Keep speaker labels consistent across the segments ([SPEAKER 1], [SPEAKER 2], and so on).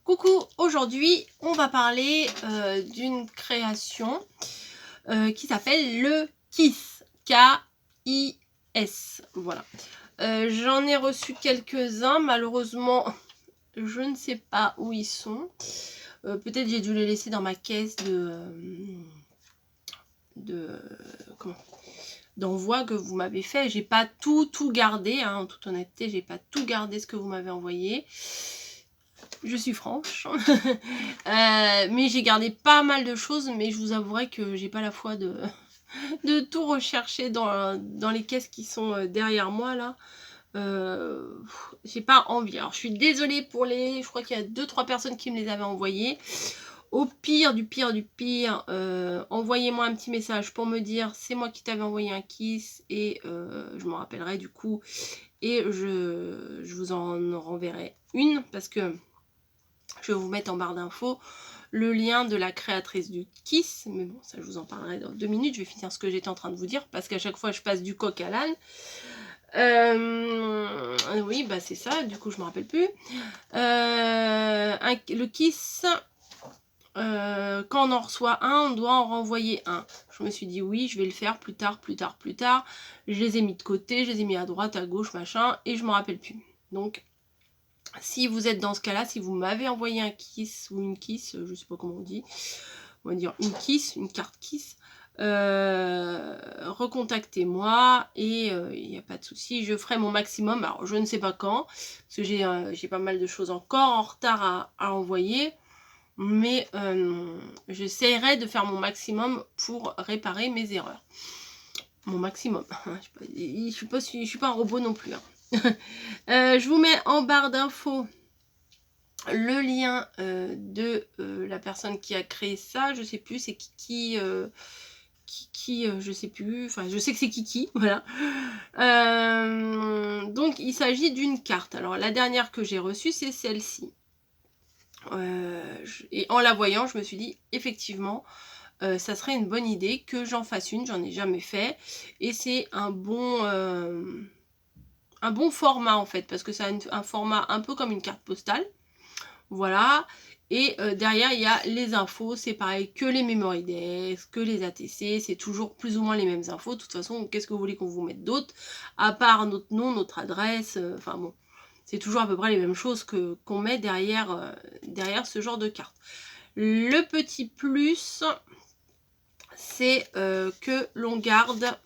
[SPEAKER 1] Coucou, aujourd'hui on va parler d'une création qui s'appelle le Kiss, K-I-S, voilà. J'en ai reçu quelques-uns, malheureusement je ne sais pas où ils sont. Peut-être j'ai dû les laisser dans ma caisse d'envoi que vous m'avez fait. J'ai pas tout gardé, hein, en toute honnêteté, j'ai pas tout gardé ce que vous m'avez envoyé. Je suis franche. Mais j'ai gardé pas mal de choses, mais je vous avouerai que j'ai pas la foi de tout rechercher dans les caisses qui sont derrière moi là. J'ai pas envie. Alors je suis désolée pour je crois qu'il y a 2-3 personnes qui me les avaient envoyées. Au pire du pire, envoyez-moi un petit message pour me dire c'est moi qui t'avais envoyé un kiss et je m'en rappellerai du coup et je vous en renverrai une parce que je vais vous mettre en barre d'infos le lien de la créatrice du Kiss. Mais bon, ça je vous en parlerai dans 2 minutes. Je vais finir ce que j'étais en train de vous dire. Parce qu'à chaque fois je passe du coq à l'âne. Oui, bah c'est ça. Du coup je me rappelle plus. Le Kiss, quand on en reçoit un, on doit en renvoyer un. Je me suis dit oui, je vais le faire plus tard. Je les ai mis de côté. Je les ai mis à droite, à gauche, machin. Et je me rappelle plus. Donc si vous êtes dans ce cas-là, si vous m'avez envoyé un kiss ou une kiss, je sais pas comment on dit, on va dire une kiss, une carte kiss, recontactez-moi et il n'y a pas de souci, je ferai mon maximum. Alors je ne sais pas quand, parce que j'ai pas mal de choses encore en retard à envoyer, mais j'essaierai de faire mon maximum pour réparer mes erreurs. Mon maximum. Je suis pas un robot non plus. Hein. Je vous mets en barre d'infos le lien de la personne qui a créé ça. Je sais plus, c'est Kiki, je sais plus, enfin je sais que c'est Kiki, voilà. Donc il s'agit d'une carte. Alors la dernière que j'ai reçue, c'est celle-ci. Et en la voyant, je me suis dit, effectivement, ça serait une bonne idée que j'en fasse une. J'en ai jamais fait. Et c'est un bon format en fait, parce que ça a un format un peu comme une carte postale. Voilà. Et derrière, il y a les infos. C'est pareil que les memory days, que les ATC. C'est toujours plus ou moins les mêmes infos. De toute façon, qu'est-ce que vous voulez qu'on vous mette d'autre? À part notre nom, notre adresse. Enfin bon, c'est toujours à peu près les mêmes choses qu'on met derrière, derrière ce genre de carte. Le petit plus, c'est que l'on garde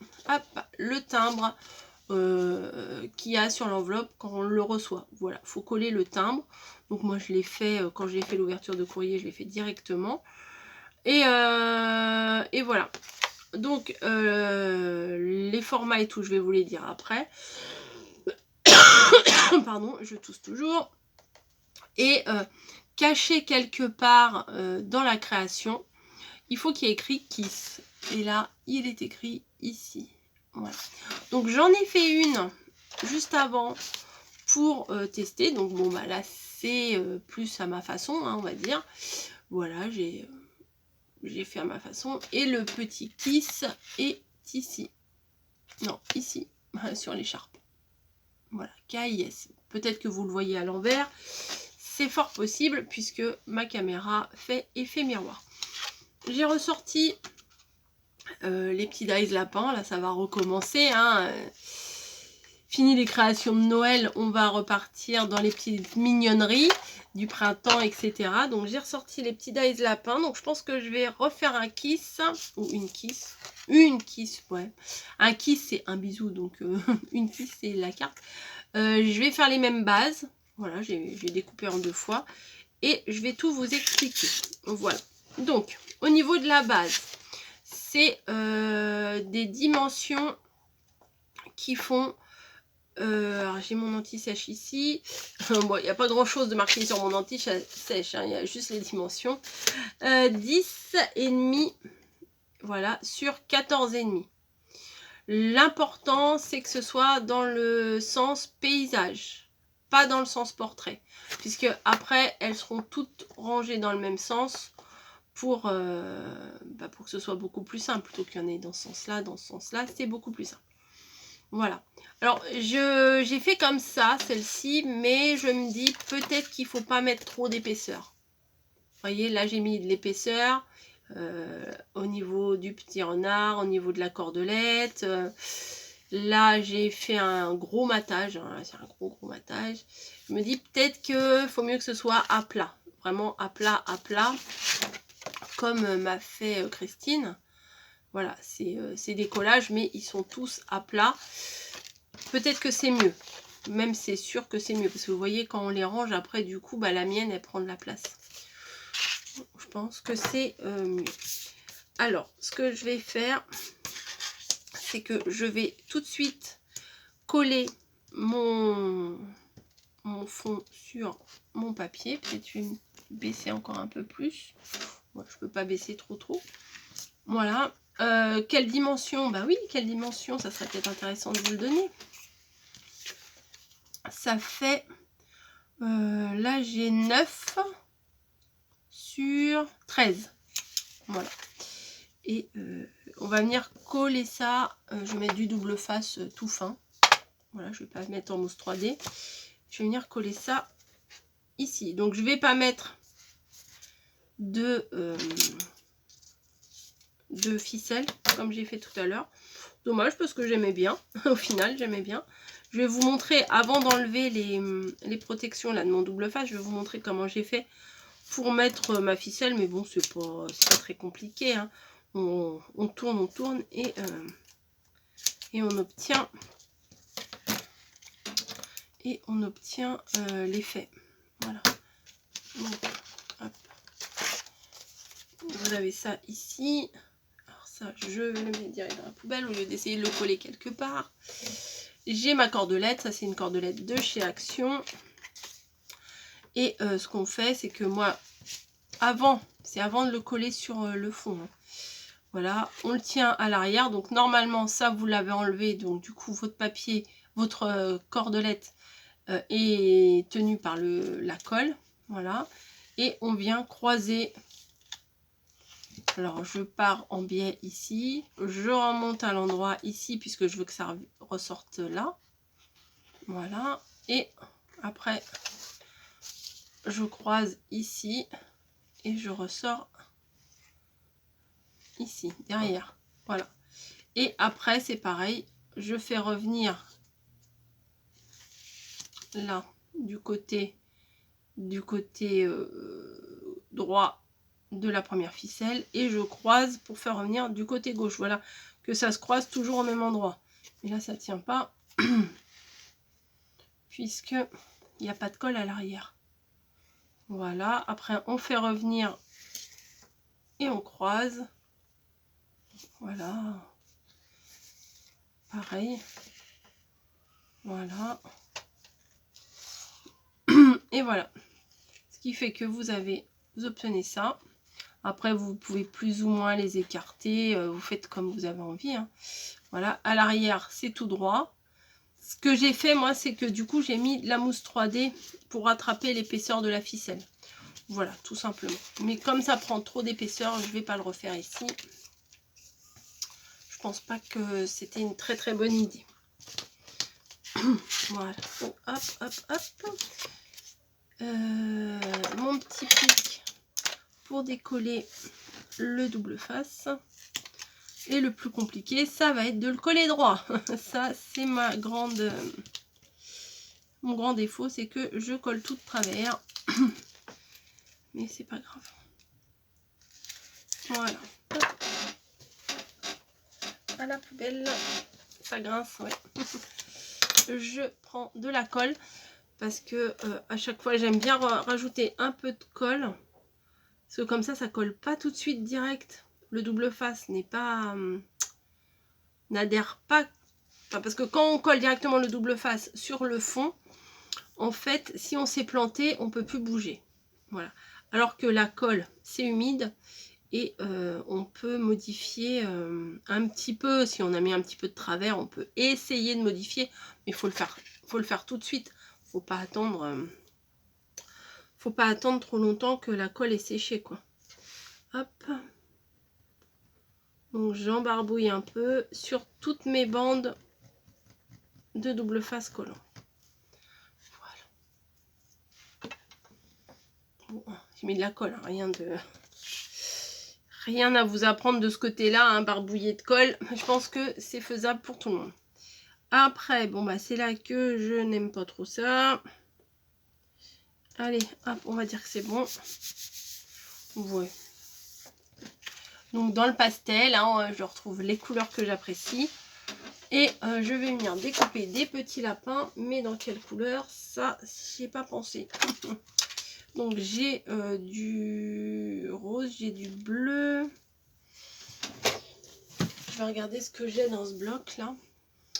[SPEAKER 1] le timbre qu'il y a sur l'enveloppe quand on le reçoit. Voilà, faut coller le timbre. Donc moi je l'ai fait, quand j'ai fait l'ouverture de courrier, je l'ai fait directement. Et voilà. Donc les formats et tout, je vais vous les dire après. Pardon, je tousse toujours. Et caché quelque part dans la création, il faut qu'il y ait écrit Kiss. Et là, il est écrit ici. Voilà. Donc j'en ai fait une juste avant pour tester. Donc bon bah là c'est plus à ma façon, hein, on va dire. Voilà, j'ai fait à ma façon. Et le petit kiss est ici. Non, ici, sur l'écharpe. Voilà, KIS. Peut-être que vous le voyez à l'envers. C'est fort possible puisque ma caméra fait effet miroir. J'ai ressorti les petits dice lapins. Là, ça va recommencer. Hein. Fini les créations de Noël, on va repartir dans les petites mignonneries du printemps, etc. Donc j'ai ressorti les petits dice lapins. Donc je pense que je vais refaire un kiss ou une kiss. Une kiss, ouais. Un kiss, c'est un bisou, donc une kiss, c'est la carte. Je vais faire les mêmes bases. Voilà, j'ai découpé en 2 fois. Et je vais tout vous expliquer. Voilà. Donc, au niveau de la base, c'est des dimensions qui font... alors j'ai mon anti-sèche ici. Bon, il n'y a pas grand chose de marqué sur mon anti-sèche, hein, il y a juste les dimensions. 10,5, voilà, sur 14,5. L'important, c'est que ce soit dans le sens paysage, pas dans le sens portrait. Puisque après, elles seront toutes rangées dans le même sens pour que ce soit beaucoup plus simple. Plutôt qu'il y en ait dans ce sens-là, c'est beaucoup plus simple. Voilà. Alors, j'ai fait comme ça, celle-ci, mais je me dis peut-être qu'il faut pas mettre trop d'épaisseur. Vous voyez, là, j'ai mis de l'épaisseur au niveau du petit renard, au niveau de la cordelette. Là, j'ai fait un gros matage, hein, c'est un gros matage. Je me dis peut-être qu'il faut mieux que ce soit à plat, vraiment à plat, comme m'a fait Christine. Voilà, c'est des collages, mais ils sont tous à plat. Peut-être que c'est mieux, même c'est sûr que c'est mieux, parce que vous voyez, quand on les range, après, du coup, bah, la mienne, elle prend de la place. Je pense que c'est mieux. Alors, ce que je vais faire, c'est que je vais tout de suite coller mon fond sur mon papier. Peut-être je vais me baisser encore un peu plus. Moi, je peux pas baisser trop. Voilà. Quelle dimension? Bah oui, quelle dimension? Ça serait peut-être intéressant de vous le donner. Ça fait... là, j'ai 9 sur 13. Voilà. Et on va venir coller ça. Je vais mettre du double face tout fin. Voilà, je vais pas mettre en mousse 3D. Je vais venir coller ça ici. Donc, je vais pas mettre de ficelle comme j'ai fait tout à l'heure. Dommage parce que j'aimais bien. Au final, j'aimais bien. Je vais vous montrer, avant d'enlever les protections là de mon double face, je vais vous montrer comment j'ai fait pour mettre ma ficelle. Mais bon, c'est pas très compliqué, hein. On tourne et on obtient l'effet. Voilà. Donc, hop. Vous avez ça ici. Alors ça, je le mets direct dans la poubelle au lieu d'essayer de le coller quelque part. J'ai ma cordelette. Ça, c'est une cordelette de chez Action. Et ce qu'on fait, c'est que moi, avant de le coller sur le fond, hein. Voilà, on le tient à l'arrière. Donc normalement, ça, vous l'avez enlevé. Donc du coup, votre papier, votre cordelette est tenue par la colle. Voilà. Et on vient croiser. Alors, je pars en biais ici. Je remonte à l'endroit ici, puisque je veux que ça ressorte là. Voilà. Et après, je croise ici. Et je ressors ici, derrière. Voilà. Et après, c'est pareil. Je fais revenir là, du côté droit de la première ficelle. Et je croise pour faire revenir du côté gauche. Voilà, que ça se croise toujours au même endroit. Mais là, ça tient pas. Puisque il n'y a pas de colle à l'arrière. Voilà. Après, on fait revenir et on croise. Voilà. Pareil. Voilà. Et voilà. Ce qui fait que vous obtenez ça. Après, vous pouvez plus ou moins les écarter. Vous faites comme vous avez envie, hein. Voilà. À l'arrière, c'est tout droit. Ce que j'ai fait, moi, c'est que du coup, j'ai mis de la mousse 3D pour rattraper l'épaisseur de la ficelle. Voilà, tout simplement. Mais comme ça prend trop d'épaisseur, je ne vais pas le refaire ici. Je pense pas que c'était une très bonne idée. Voilà. Donc, hop. Mon petit pic pour décoller le double face. Et le plus compliqué, ça va être de le coller droit. Ça, c'est mon grand défaut, c'est que je colle tout de travers. Mais c'est pas grave. Voilà. Hop. À la poubelle. Ça grince, ouais. Je prends de la colle parce que à chaque fois, j'aime bien rajouter un peu de colle. Parce que comme ça colle pas tout de suite direct. Le double face n'adhère pas. Enfin, parce que quand on colle directement le double face sur le fond, en fait, si on s'est planté, on peut plus bouger. Voilà. Alors que la colle, c'est humide et on peut modifier un petit peu. Si on a mis un petit peu de travers, on peut essayer de modifier, mais il faut le faire tout de suite. Faut pas attendre trop longtemps que la colle est séchée, quoi. Hop. Donc j'embarbouille un peu sur toutes mes bandes de double face collant. Voilà. Bon, j'ai mis de la colle, hein, rien à vous apprendre de ce côté-là, hein, barbouillé de colle. Je pense que c'est faisable pour tout le monde. Après, bon bah c'est là que je n'aime pas trop ça. Allez, hop, on va dire que c'est bon. Ouais. Donc dans le pastel, hein, je retrouve les couleurs que j'apprécie. Et je vais venir découper des petits lapins. Mais dans quelle couleur? Ça, j'y ai pas pensé. Donc j'ai du rose, j'ai du bleu. Je vais regarder ce que j'ai dans ce bloc là.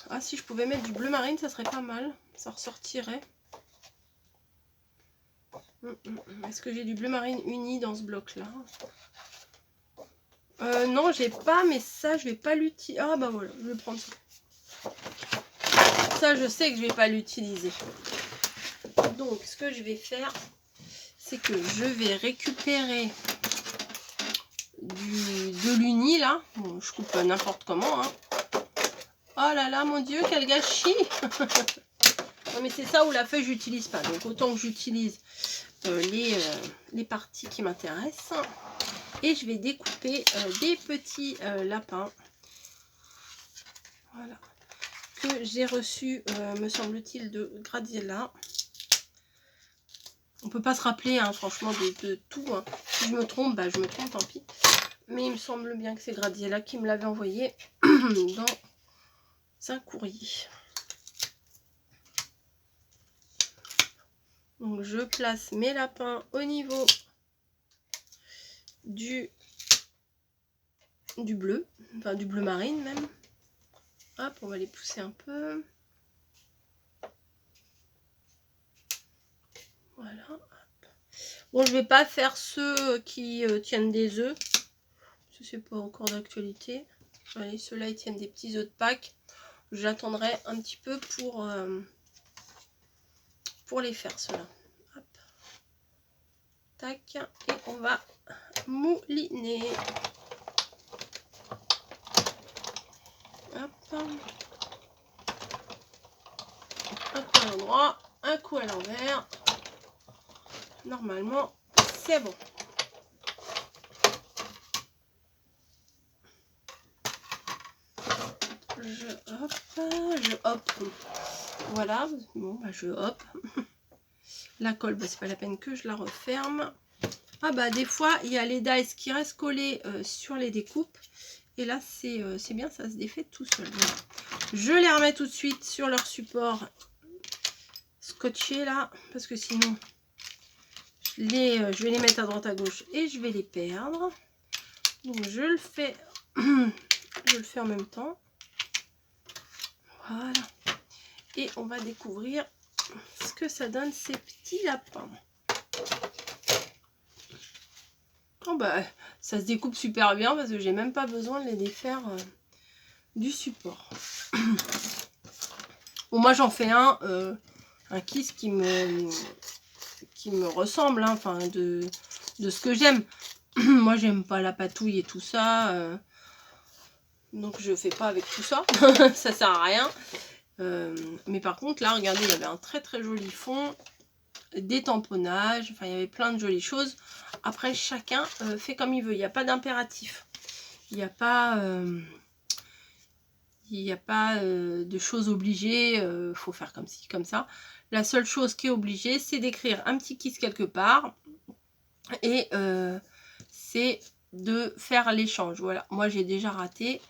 [SPEAKER 1] Ah, si je pouvais mettre du bleu marine, ça serait pas mal. Ça ressortirait. Est-ce que j'ai du bleu marine uni dans ce bloc là? Non, j'ai pas, mais ça, je vais pas l'utiliser. Ah, bah voilà, je vais prendre ça. Ça, je sais que je vais pas l'utiliser. Donc, ce que je vais faire, c'est que je vais récupérer de l'uni, là. Bon, je coupe n'importe comment, hein. Oh là là, mon Dieu, quel gâchis. Non, mais c'est ça où la feuille, j'utilise pas. Donc, autant que j'utilise les parties qui m'intéressent. Et je vais découper des petits lapins. Voilà. Que j'ai reçu, me semble-t-il, de Gradiella. On peut pas se rappeler, hein, franchement, de tout. Hein. Si je me trompe, bah, je me trompe, tant pis. Mais il me semble bien que c'est Gradiella qui me l'avait envoyé dans un courrier. Donc, je place mes lapins au niveau du bleu, enfin du bleu marine même. Hop, on va les pousser un peu. Voilà. Bon, je vais pas faire ceux qui tiennent des œufs. C'est pas encore d'actualité. Allez, ceux-là, ils tiennent des petits œufs de Pâques. J'attendrai un petit peu pour les faire, ceux-là. Tac. Et on va mouliner. Hop. Un coup à l'endroit, un coup à l'envers. Normalement, c'est bon. Je hop. Voilà, bon, bah, je hop. La colle, bah, c'est pas la peine que je la referme. Ah bah des fois, il y a les dies qui restent collés sur les découpes. Et là, c'est bien, ça se défait tout seul. Voilà. Je les remets tout de suite sur leur support scotché là, parce que sinon, je vais les mettre à droite à gauche et je vais les perdre. Donc je le fais, je le fais en même temps. Voilà. Et on va découvrir ce que ça donne ces petits lapins. Oh bah, ça se découpe super bien parce que j'ai même pas besoin de les défaire du support. Bon, moi j'en fais un kiss qui me ressemble, hein, enfin de ce que j'aime. Moi j'aime pas la patouille et tout ça, donc je fais pas avec tout ça. Ça sert à rien. Mais par contre là, regardez, il y avait un très très joli fond, des tamponnages, enfin il y avait plein de jolies choses. Après chacun fait comme il veut, il n'y a pas d'impératif, il n'y a pas de choses obligées, faut faire comme ci comme ça. La seule chose qui est obligée, c'est d'écrire un petit kiss quelque part et c'est de faire l'échange. Voilà, moi j'ai déjà raté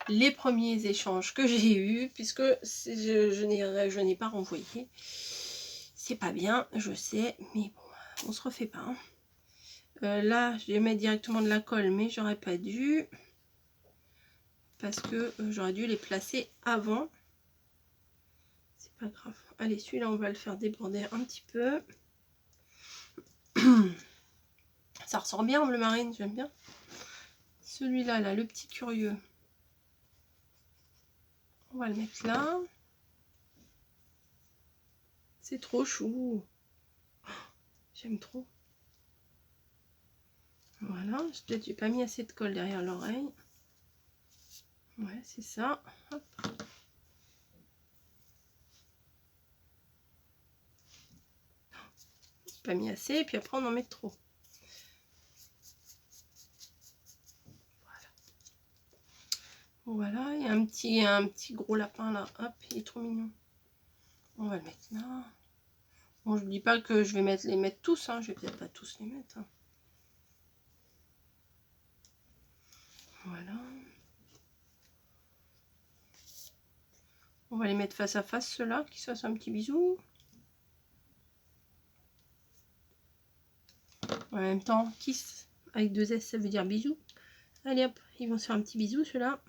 [SPEAKER 1] les premiers échanges que j'ai eus puisque je n'ai pas renvoyé. C'est pas bien, je sais, mais bon, on se refait pas. Hein. Là, je vais mettre directement de la colle, mais j'aurais pas dû. Parce que j'aurais dû les placer avant. C'est pas grave. Allez, celui-là, on va le faire déborder un petit peu. Ça ressort bien en bleu marine, j'aime bien. Celui-là, là, le petit curieux. On va le mettre là. C'est trop chou. J'aime trop. Voilà, peut-être j'ai pas mis assez de colle derrière l'oreille. Ouais, c'est ça. Hop. pas mis assez, et puis après on en met trop. Voilà, il y a un petit gros lapin là, hop, il est trop mignon. On va le mettre là. Bon, je ne dis pas que je vais les mettre tous, hein. Je vais peut-être pas tous les mettre. Hein. Voilà. On va les mettre face à face, ceux-là, qui se fassent un petit bisou. En même temps, kiss avec 2 S, ça veut dire bisou. Allez hop, ils vont se faire un petit bisou, ceux-là.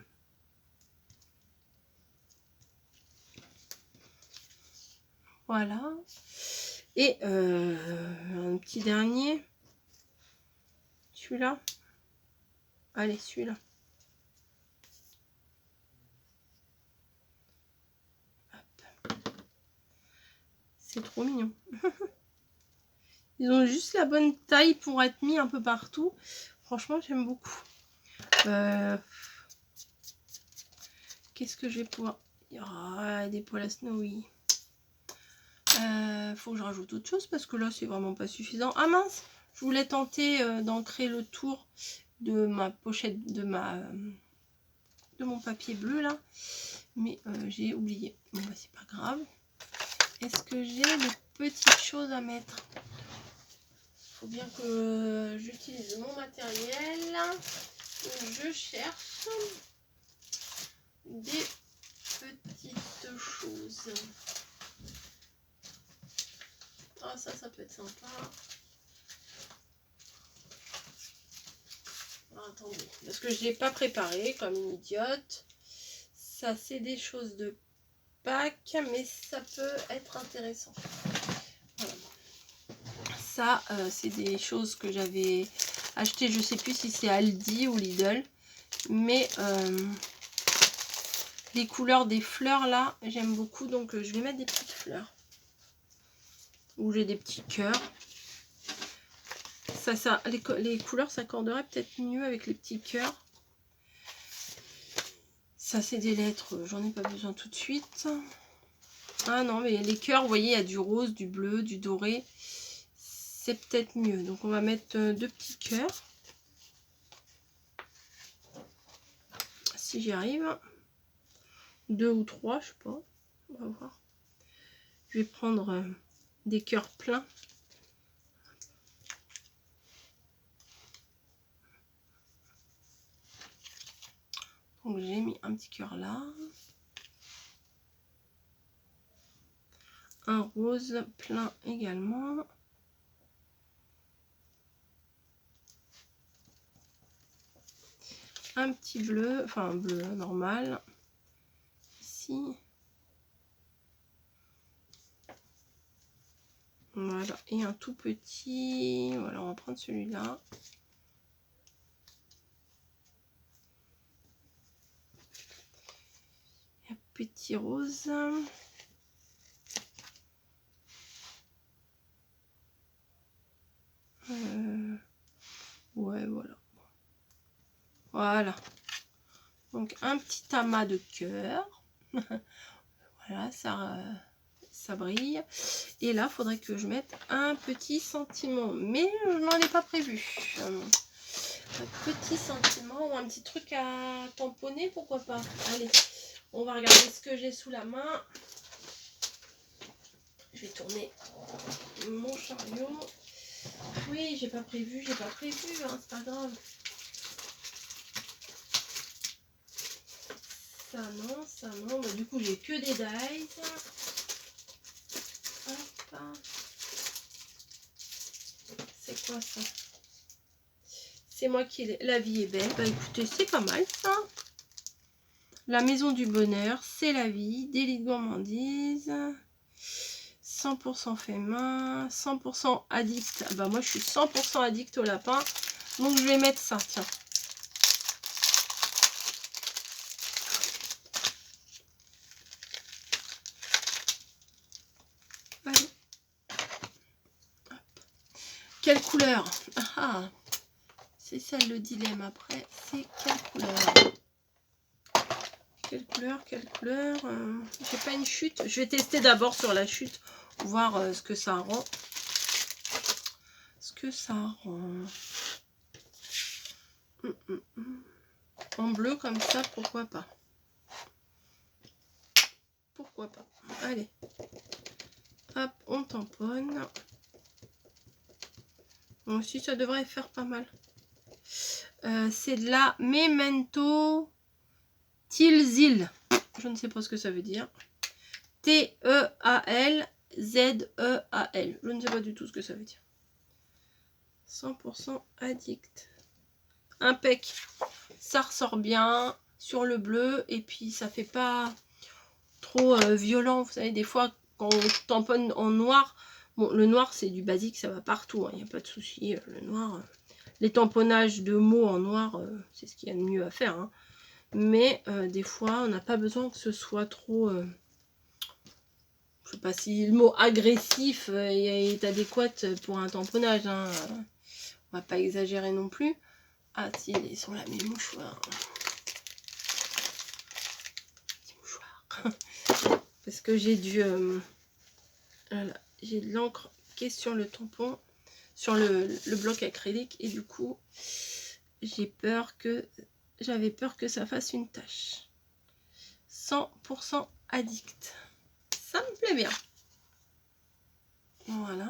[SPEAKER 1] Voilà. Et un petit dernier. Celui-là. Allez, celui-là. C'est trop mignon. Ils ont juste la bonne taille pour être mis un peu partout. Franchement, j'aime beaucoup. Qu'est-ce que je vais pouvoir... Oh, des poils à Snowy. Faut que je rajoute autre chose parce que là, c'est vraiment pas suffisant. Ah mince, je voulais tenter d'ancrer le tour de ma pochette, de mon papier bleu là. Mais j'ai oublié. Bon, bah, c'est pas grave. Est-ce que j'ai des petites choses à mettre? Faut bien que j'utilise mon matériel. Je cherche des petites choses. Ah, ça peut être sympa. Alors, attendez, parce que je l'ai pas préparé comme une idiote. Ça, c'est des choses de Pâques, mais ça peut être intéressant. Voilà. Ça, c'est des choses que j'avais acheté, je sais plus si c'est Aldi ou Lidl, mais les couleurs des fleurs là, j'aime beaucoup, donc je vais mettre des petites fleurs. Ou j'ai des petits cœurs. Les couleurs s'accorderaient peut-être mieux avec les petits cœurs. Ça, c'est des lettres, j'en ai pas besoin tout de suite. Ah non, mais les cœurs, vous voyez, il y a du rose, du bleu, du doré. C'est peut-être mieux. Donc, on va mettre 2 petits cœurs. Si j'y arrive. 2 ou 3, je sais pas. On va voir. Je vais prendre des cœurs pleins. Donc, j'ai mis un petit cœur là. Un rose plein également. Un petit bleu, enfin un bleu normal. Ici. Voilà, et un tout petit. Voilà, on va prendre celui-là. Un petit rose. Ouais, voilà. Voilà. Donc, un petit amas de cœur. Voilà, ça brille. Et là, il faudrait que je mette un petit sentiment. Mais je n'en ai pas prévu. Un petit sentiment ou un petit truc à tamponner, pourquoi pas. Allez, on va regarder ce que j'ai sous la main. Je vais tourner mon chariot. Oui, j'ai pas prévu, hein, c'est pas grave. Ça non. Bah, du coup, j'ai que des dies. Hop. C'est quoi ça? C'est moi qui ai... La vie est belle. Bah écoutez, c'est pas mal ça. La maison du bonheur, c'est la vie. Délit de gourmandise. 100% fait main. 100% addict. Bah moi, je suis 100% addict au lapin. Donc, je vais mettre ça, tiens. Allez. Hop. Quelle couleur? Ah, c'est ça le dilemme après. C'est quelle couleur? Quelle couleur? J'ai pas une chute. Je vais tester d'abord sur la chute. Voir ce que ça rend. que ça rend. En bleu comme ça, pourquoi pas. Pourquoi pas. Allez. Hop, on tamponne. Bon, aussi, ça devrait faire pas mal. C'est de la Memento Tilzil. Je ne sais pas ce que ça veut dire. T-E-A-L Z-E-A-L. Je ne sais pas du tout ce que ça veut dire. 100% addict. Impec. Ça ressort bien sur le bleu. Et puis ça fait pas trop violent. Vous savez, des fois, quand on tamponne en noir. Bon, le noir, c'est du basique. Ça va partout. Il n'y a pas de souci. Le noir... les tamponnages de mots en noir, c'est ce qu'il y a de mieux à faire. Hein. Mais des fois, on n'a pas besoin que ce soit trop... je sais pas si le mot agressif est adéquat pour un tamponnage. Hein. On va pas exagérer non plus. Ah si, ils sont là mes mouchoirs. Petits mouchoirs. Parce que j'ai du... voilà, j'ai de l'encre qui est sur le tampon, sur le bloc acrylique. Et du coup, j'avais peur que ça fasse une tache. 100% addict. Ça me plaît bien. Voilà.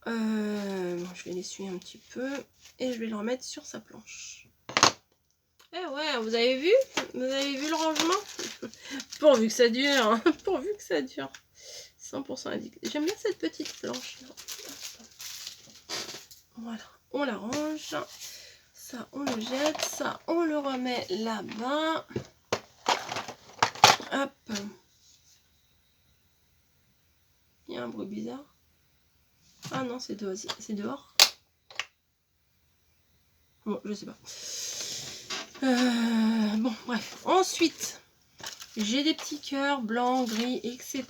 [SPEAKER 1] Bon, je vais l'essuyer un petit peu et je vais le remettre sur sa planche. Eh ouais, vous avez vu? Vous avez vu le rangement? Pourvu que ça dure, hein. Pourvu que ça dure. 100% addict. J'aime bien cette petite planche. Voilà, on la range. Ça, on le jette. Ça, on le remet là-bas. Hop. Il y a un bruit bizarre. Ah non, c'est dehors. Bon, je sais pas. Bon, bref. Ensuite, j'ai des petits cœurs blancs, gris, etc.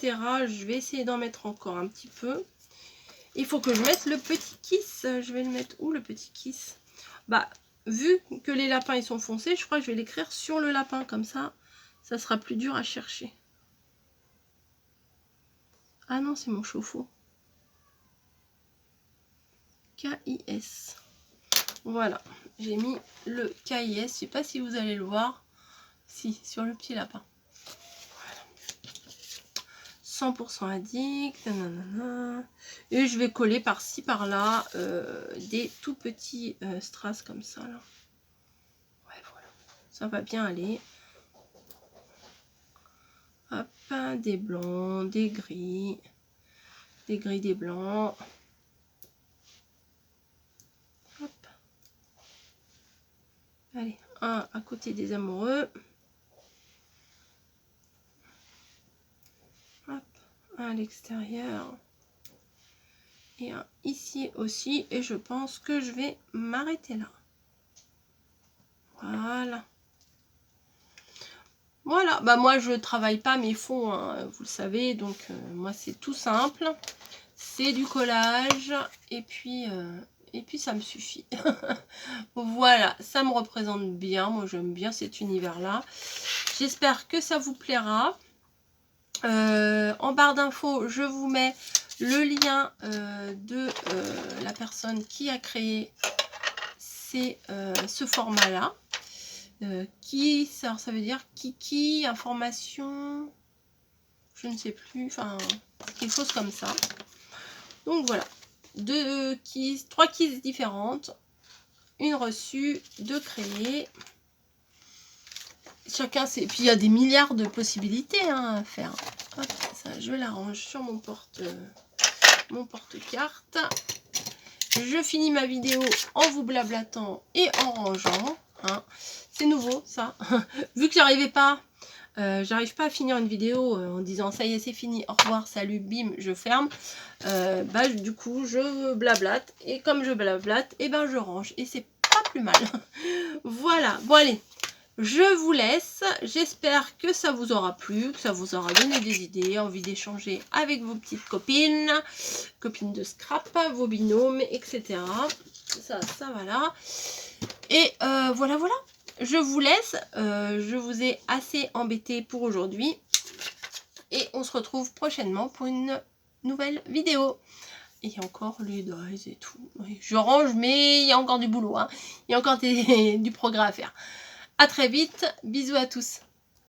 [SPEAKER 1] Je vais essayer d'en mettre encore un petit peu. Il faut que je mette le petit kiss. Je vais le mettre où, le petit kiss? Bah, vu que les lapins, ils sont foncés, je crois que je vais l'écrire sur le lapin. Comme ça, ça sera plus dur à chercher. Ah non, c'est mon chauffe-eau. K-I-S. Voilà, j'ai mis le KIS. Je sais pas si vous allez le voir. Si, sur le petit lapin. Voilà. 100% addict. Nanana. Et je vais coller par-ci, par-là des tout petits strass comme ça. Là. Ouais, voilà. Ça va bien aller. Hop, des blancs, des gris, des blancs. Hop. Allez, un à côté des amoureux. Hop, un à l'extérieur. Et un ici aussi. Et je pense que je vais m'arrêter là. Voilà. Voilà, bah moi je travaille pas mes fonds, hein, vous le savez, donc moi c'est tout simple. C'est du collage et puis ça me suffit. Voilà, ça me représente bien. Moi j'aime bien cet univers-là. J'espère que ça vous plaira. En barre d'infos, je vous mets le lien de la personne qui a créé ce format-là. Ça veut dire Kiki, information, je ne sais plus, enfin quelque chose comme ça. Donc voilà, 3 keys différentes, une reçue, 2 créées. Chacun c'est. Puis il y a des milliards de possibilités hein, à faire. Hop, ça je l'arrange sur mon porte-carte. Je finis ma vidéo en vous blablatant et en rangeant. Hein. C'est nouveau ça. Vu que j'arrive pas à finir une vidéo en disant ça y est c'est fini, au revoir, salut, bim, je ferme. Bah du coup je blablate et comme je blablate, et ben je range et c'est pas plus mal. Voilà, bon allez. Je vous laisse, j'espère que ça vous aura plu, que ça vous aura donné des idées, envie d'échanger avec vos petites copines de scrap, vos binômes, etc. Ça voilà. Et voilà. Je vous laisse, je vous ai assez embêté pour aujourd'hui. Et on se retrouve prochainement pour une nouvelle vidéo. Et encore les dies et tout. Oui, je range, mais il y a encore du boulot. Hein. Il y a encore du progrès à faire. À très vite. Bisous à tous.